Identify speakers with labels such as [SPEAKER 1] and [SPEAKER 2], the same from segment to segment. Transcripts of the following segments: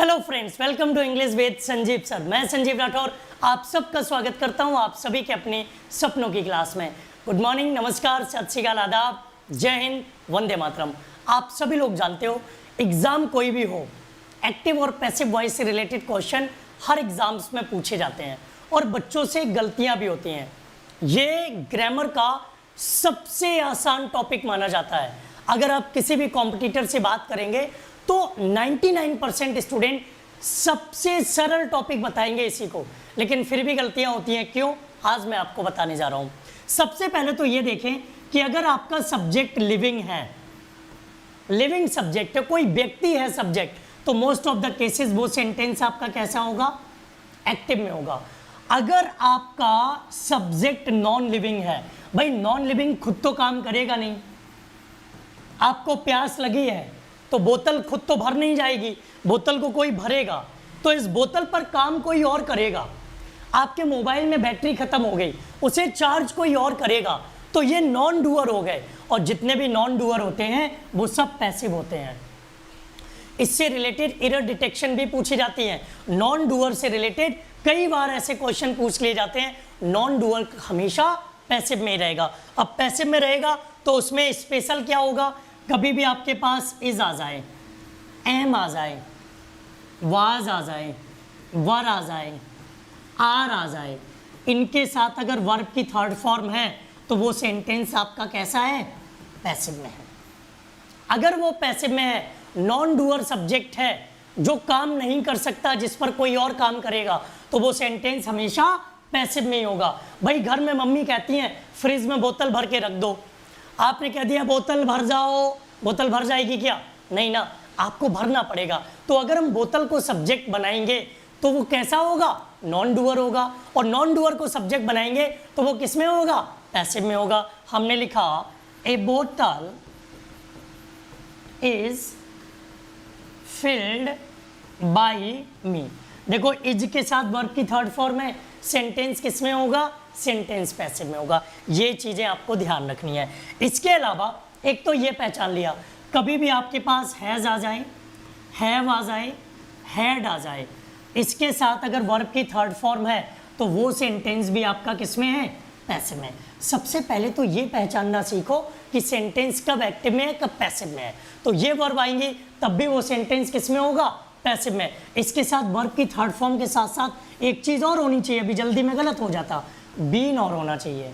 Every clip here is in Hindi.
[SPEAKER 1] Hello friends, welcome to English with Sanjeev sir. मैं संजीव राठौर आप सबका स्वागत करता हूं आप सभी के अपने सपनों की क्लास में। गुड मॉर्निंग, नमस्कार, सत श्री अकाल, आदाब, जय हिंद, वंदे मातरम। आप सभी लोग जानते हो एग्जाम कोई भी हो, एक्टिव और पैसिव वॉइस से रिलेटेड क्वेश्चन हर एग्जाम्स में पूछे जाते हैं और बच्चों से गलतियां भी होती हैं। ये ग्रामर का सबसे आसान टॉपिक माना जाता है। अगर आप किसी भी कॉम्पिटिटर से बात करेंगे तो 99% स्टूडेंट सबसे सरल टॉपिक बताएंगे इसी को, लेकिन फिर भी गलतियां होती हैं। क्यों? आज मैं आपको बताने जा रहा हूं। सबसे पहले तो ये देखें कि अगर आपका सब्जेक्ट लिविंग है, लिविंग सब्जेक्ट है, कोई व्यक्ति है सब्जेक्ट, तो मोस्ट ऑफ द केसेस वो सेंटेंस आपका कैसा होगा? एक्टिव में होगा। अगर आपका सब्जेक्ट नॉन लिविंग है, भाई नॉन लिविंग खुद तो काम करेगा नहीं। आपको प्यास लगी है तो बोतल खुद तो भर नहीं जाएगी, बोतल को कोई भरेगा, तो इस बोतल पर काम कोई और करेगा। आपके मोबाइल में बैटरी खत्म हो गई, उसे चार्ज कोई और करेगा, तो ये नॉन डूअर हो गए। और जितने भी नॉन डूअर होते हैं वो सब पैसिव होते हैं। इससे रिलेटेड एरर डिटेक्शन भी पूछी जाती है। नॉन डूअर से रिलेटेड कई बार ऐसे क्वेश्चन पूछ लिए जाते हैं। नॉन डूअर हमेशा पैसिव में रहेगा। अब पैसिव में रहेगा तो उसमें स्पेशल क्या होगा? कभी भी आपके पास इज आ जाए, एम आ जाए, वाज आ जाए, वर आ जाए, आर आ जाए, इनके साथ अगर वर्ब की थर्ड फॉर्म है तो वो सेंटेंस आपका कैसा है? पैसिव में है। अगर वो पैसिव में है, नॉन डूअर सब्जेक्ट है जो काम नहीं कर सकता, जिस पर कोई और काम करेगा, तो वो सेंटेंस हमेशा पैसिव में ही होगा। भाई घर में मम्मी कहती हैं फ्रिज में बोतल भर के रख दो, आपने कह दिया बोतल भर जाओ, बोतल भर जाएगी क्या? नहीं ना, आपको भरना पड़ेगा। तो अगर हम बोतल को सब्जेक्ट बनाएंगे तो वो कैसा होगा? नॉन डूअर होगा। और नॉन डूअर को सब्जेक्ट बनाएंगे तो वो किस में होगा? पैसिव में होगा। हमने लिखा ए बोतल इज फिल्ड बाई मी। देखो इज के साथ वर्ब की थर्ड फॉर्म है, सेंटेंस किस में होगा? सेंटेंस पैसिव में होगा। ये चीजें आपको ध्यान रखनी है। इसके अलावा एक तो ये पहचान लिया, कभी भी आपके पास हैज आ जाए, हैव आ जाए, हैड आ जाए, इसके साथ अगर वर्ब की थर्ड फॉर्म है तो वो सेंटेंस भी आपका किस में है? पैसिव में। सबसे पहले तो ये पहचानना सीखो कि सेंटेंस कब एक्टिव में है, कब पैसिव में है। तो ये वर्ब आएंगे तब भी वो सेंटेंस किस में होगा? पैसिव में। इसके साथ वर्ब की थर्ड फॉर्म के साथ साथ एक चीज और होनी चाहिए, अभी जल्दी में गलत हो जाता, बीन और होना चाहिए।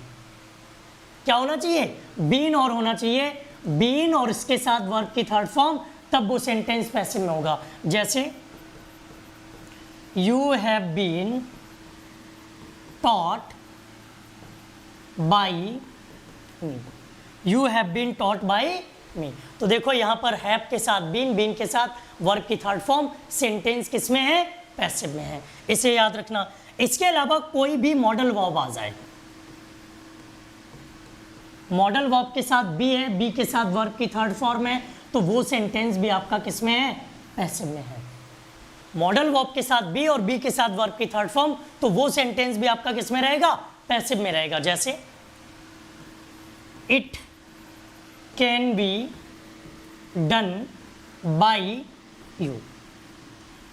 [SPEAKER 1] क्या होना चाहिए? बीन और होना चाहिए। बीन और इसके साथ वर्ब की थर्ड फॉर्म, तब वो सेंटेंस पैसिव में होगा। जैसे you have been taught by me, you have been taught by me. तो देखो यहां पर हैव के साथ बीन, बीन के साथ वर्ब की थर्ड फॉर्म, सेंटेंस किस में है? पैसिव में है। इसे याद रखना। इसके अलावा कोई भी मॉडल वर्ब आ जाए, मॉडल वर्ब के साथ बी है, बी के साथ वर्ब की थर्ड फॉर्म है, तो वो सेंटेंस भी आपका किस में है? पैसिव में है। मॉडल वर्ब के साथ बी और बी के साथ वर्ब की थर्ड फॉर्म, तो वो सेंटेंस भी आपका किस में रहेगा? पैसिव में रहेगा। जैसे it can be done by you,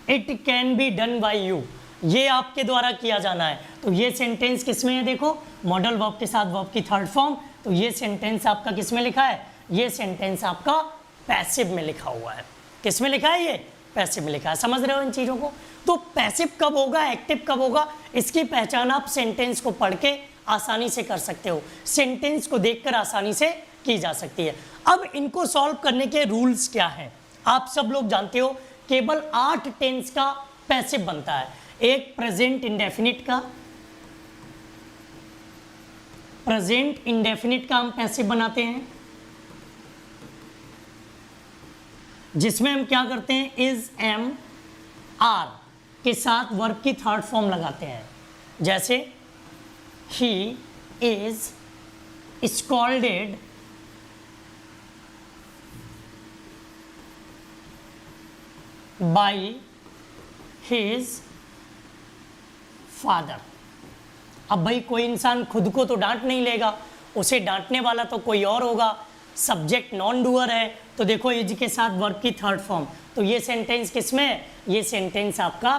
[SPEAKER 1] it can be done by you, ये आपके द्वारा किया जाना है, तो ये सेंटेंस किस में है? देखो मॉडल वर्ब के साथ वर्ब की थर्ड फॉर्म, तो ये सेंटेंस आपका किस में लिखा है? ये सेंटेंस आपका पैसिव में लिखा हुआ है। किस में लिखा है? ये पैसिव में लिखा है। समझ रहे हो इन चीज़ों को? तो पैसिव कब होगा, एक्टिव कब होगा, इसकी पहचान आप सेंटेंस को पढ़ के आसानी से कर सकते हो, सेंटेंस को देखकर आसानी से की जा सकती है। अब इनको सॉल्व करने के रूल्स क्या हैं? आप सब लोग जानते हो केवल 8 टेंस का पैसिव बनता है। एक प्रेजेंट इंडेफिनिट का, प्रेजेंट इंडेफिनिट का हम पैसिव बनाते हैं, जिसमें हम क्या करते हैं? इज, एम, आर के साथ वर्ब की थर्ड फॉर्म लगाते हैं। जैसे he is scolded by his father. अब भाई कोई इंसान खुद को तो डांट नहीं लेगा, उसे डांटने वाला तो कोई और होगा। सब्जेक्ट नॉन डूअर है, तो देखो इज के साथ वर्ब की थर्ड फॉर्म, तो ये सेंटेंस किस में है? ये सेंटेंस आपका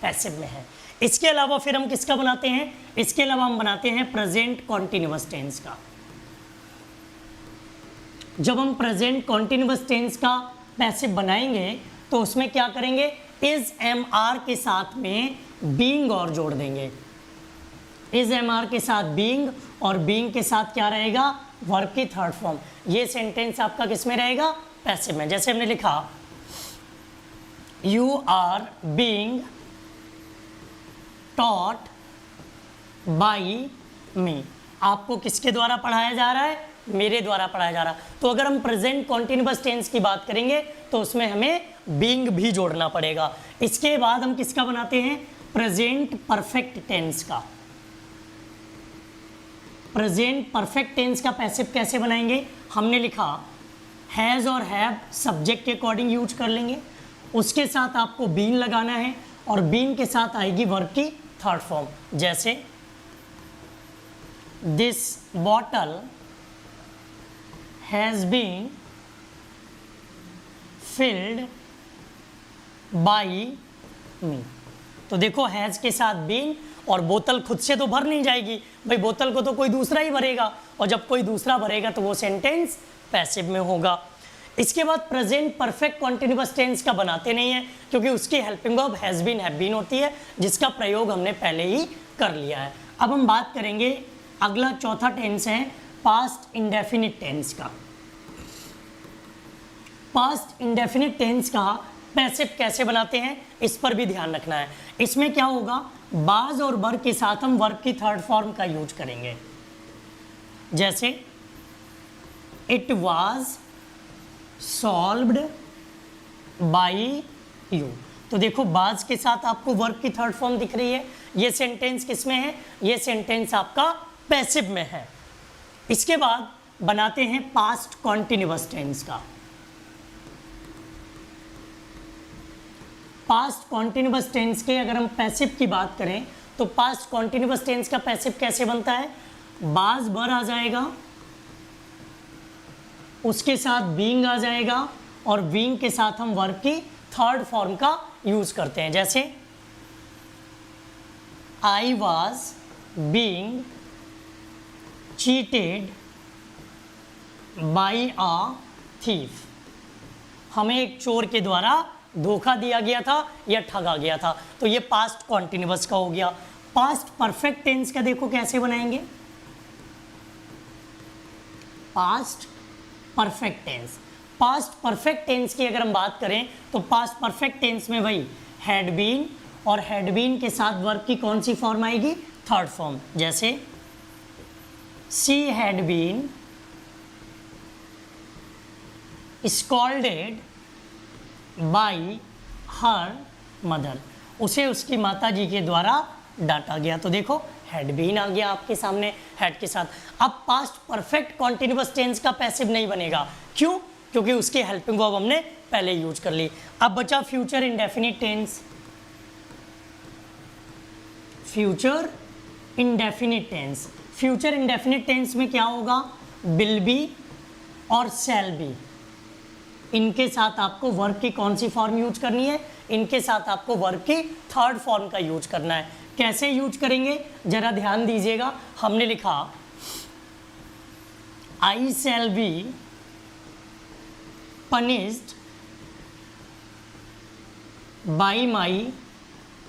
[SPEAKER 1] पैसिव में है। इसके अलावा फिर हम किसका बनाते हैं? इसके अलावा हम बनाते हैं प्रेजेंट कॉन्टिन्यूअस टेंस का। जब हम प्रेजेंट कॉन्टिन्यूअस टेंस का पैसिव बनाएंगे तो उसमें क्या करेंगे? इज एम आर के साथ में बीइंग और जोड़ देंगे। इज एम आर के साथ बीइंग और बीइंग के साथ क्या रहेगा? वर्ब की थर्ड फॉर्म। ये सेंटेंस आपका किस में रहेगा? पैसिव में। जैसे हमने लिखा you are being taught by me. आपको किसके द्वारा पढ़ाया जा रहा है? मेरे द्वारा पढ़ाया जा रहा है। तो अगर हम प्रेजेंट कॉन्टिन्यूअस टेंस की बात करेंगे तो उसमें हमें बीइंग भी जोड़ना पड़ेगा। इसके बाद हम किसका बनाते हैं? प्रेजेंट परफेक्ट टेंस का। प्रेजेंट परफेक्ट टेंस का पैसिव कैसे बनाएंगे? हमने लिखा हैज़ और हैव सब्जेक्ट के अकॉर्डिंग यूज कर लेंगे, उसके साथ आपको बीन लगाना है और बीन के साथ आएगी वर्ब की थर्ड फॉर्म। जैसे this bottle has been filled by me. तो देखो हैज़ के साथ बीन, और बोतल खुद से तो भर नहीं जाएगी भाई, बोतल को तो कोई दूसरा ही भरेगा, और जब कोई दूसरा भरेगा तो वो सेंटेंस पैसिव में होगा। इसके बाद प्रेजेंट परफेक्ट कॉन्टिन्यूअस टेंस का बनाते नहीं है क्योंकि उसकी helping verb has been have been होती है, जिसका प्रयोग हमने पहले ही कर लिया है। अब हम बात करेंगे, अगला चौथा टेंस है पास्ट इंडेफिनिट टेंस का। पास्ट इंडेफिनिट टेंस का पैसिव कैसे बनाते हैं इस पर भी ध्यान रखना है। इसमें क्या होगा? बाज और बर के साथ हम वर्ब की थर्ड फॉर्म का यूज करेंगे। जैसे it was solved by you. तो देखो बाज के साथ आपको वर्ब की थर्ड फॉर्म दिख रही है। ये सेंटेंस किस में है? ये सेंटेंस आपका पैसिव में है। इसके बाद बनाते हैं पास्ट कॉन्टिन्यूअस टेंस का। पास्ट कॉन्टिन्यूअस टेंस के अगर हम पैसिव की बात करें तो पास्ट कॉन्टिन्यूअस टेंस का पैसिव कैसे बनता है? बाज बर आ जाएगा, उसके साथ बीइंग आ जाएगा और बीइंग के साथ हम वर्ब की थर्ड फॉर्म का यूज करते हैं। जैसे I was being cheated by a thief. हमें एक चोर के द्वारा धोखा दिया गया था या ठगा गया था। तो ये पास्ट कॉन्टिन्यूअस का हो गया। पास्ट परफेक्ट टेंस का देखो कैसे बनाएंगे? Past perfect tense. Past perfect tense की अगर हम बात करें तो पास्ट परफेक्ट टेंस में वही हैड बीन, और हैड बीन के साथ वर्ब की कौन सी फॉर्म आएगी? Third form. जैसे she had been scolded by her mother. उसे उसकी माता जी के द्वारा डांटा गया। तो देखो हैड बीन आ गया आपके सामने हैड के साथ। अब पास्ट परफेक्ट कॉन्टिन्यूअस टेंस का पैसिव नहीं बनेगा। क्यों? क्योंकि उसकी हेल्पिंग वर्ब हमने पहले यूज कर ली। अब बचा future indefinite tense. Future indefinite tense. Future indefinite tense में क्या होगा? विल बी और शैल बी, इनके साथ आपको वर्ब की कौन सी फॉर्म यूज करनी है? इनके साथ आपको वर्ब की थर्ड फॉर्म का यूज करना है। कैसे यूज करेंगे जरा ध्यान दीजिएगा। हमने लिखा I shall be punished by my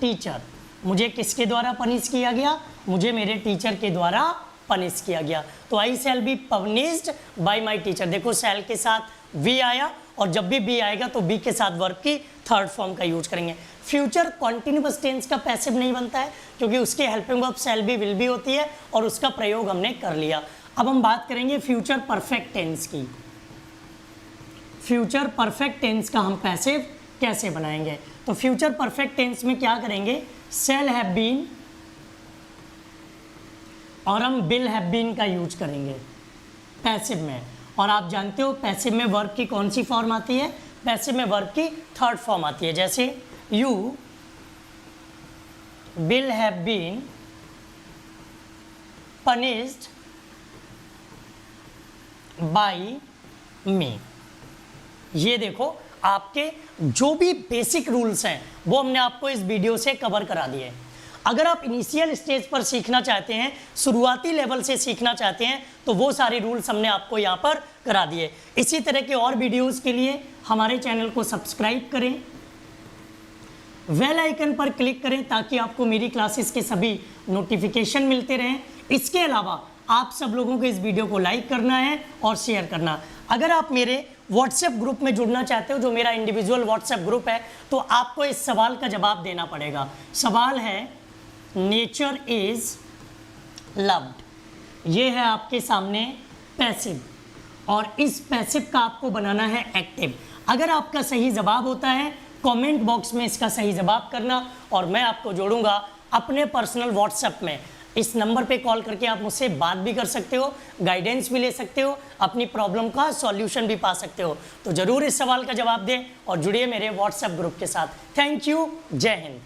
[SPEAKER 1] teacher. मुझे किसके द्वारा पनिश किया गया? मुझे मेरे टीचर के द्वारा पनिश किया गया। तो I shall be punished by my teacher. देखो शैल के साथ वी आया, और जब भी बी आएगा तो बी के साथ वर्ब की थर्ड फॉर्म का यूज करेंगे। फ्यूचर कॉन्टिन्यूअस टेंस का पैसिव नहीं बनता है क्योंकि उसकी helping verb shall be will be होती है और उसका प्रयोग हमने कर लिया। अब हम बात करेंगे फ्यूचर परफेक्ट टेंस की। फ्यूचर परफेक्ट टेंस का हम पैसिव कैसे बनाएंगे? तो फ्यूचर परफेक्ट टेंस में क्या करेंगे? शैल हैव बीन और हम विल हैव बीन का यूज करेंगे पैसिव में। और आप जानते हो पैसिव में वर्ब की कौन सी फॉर्म आती है? पैसिव में वर्ब की थर्ड फॉर्म आती है। जैसे you will have been punished by me. ये देखो आपके जो भी बेसिक रूल्स हैं वो हमने आपको इस वीडियो से कवर करा दिए। अगर आप इनिशियल स्टेज पर सीखना चाहते हैं, शुरुआती लेवल से सीखना चाहते हैं, तो वो सारे रूल्स हमने आपको यहाँ पर करा दिए। इसी तरह के और वीडियोस के लिए हमारे चैनल को सब्सक्राइब करें, बेल आइकन पर क्लिक करें ताकि आपको मेरी क्लासेस के सभी नोटिफिकेशन मिलते रहें। इसके अलावा आप सब लोगों को इस वीडियो को लाइक करना है और शेयर करना। अगर आप मेरे व्हाट्सएप ग्रुप में जुड़ना चाहते हो, जो मेरा इंडिविजुअल व्हाट्सएप ग्रुप है, तो आपको इस सवाल का जवाब देना पड़ेगा। सवाल है नेचर इज लव्ड। ये है आपके सामने पैसिव, और इस पैसिव का आपको बनाना है एक्टिव। अगर आपका सही जवाब होता है, कमेंट बॉक्स में इसका सही जवाब करना, और मैं आपको जोड़ूंगा अपने पर्सनल व्हाट्सएप में। इस नंबर पे कॉल करके आप मुझसे बात भी कर सकते हो, गाइडेंस भी ले सकते हो, अपनी प्रॉब्लम का सॉल्यूशन भी पा सकते हो। तो ज़रूर इस सवाल का जवाब दें और जुड़िए मेरे व्हाट्सएप ग्रुप के साथ। थैंक यू, जय हिंद।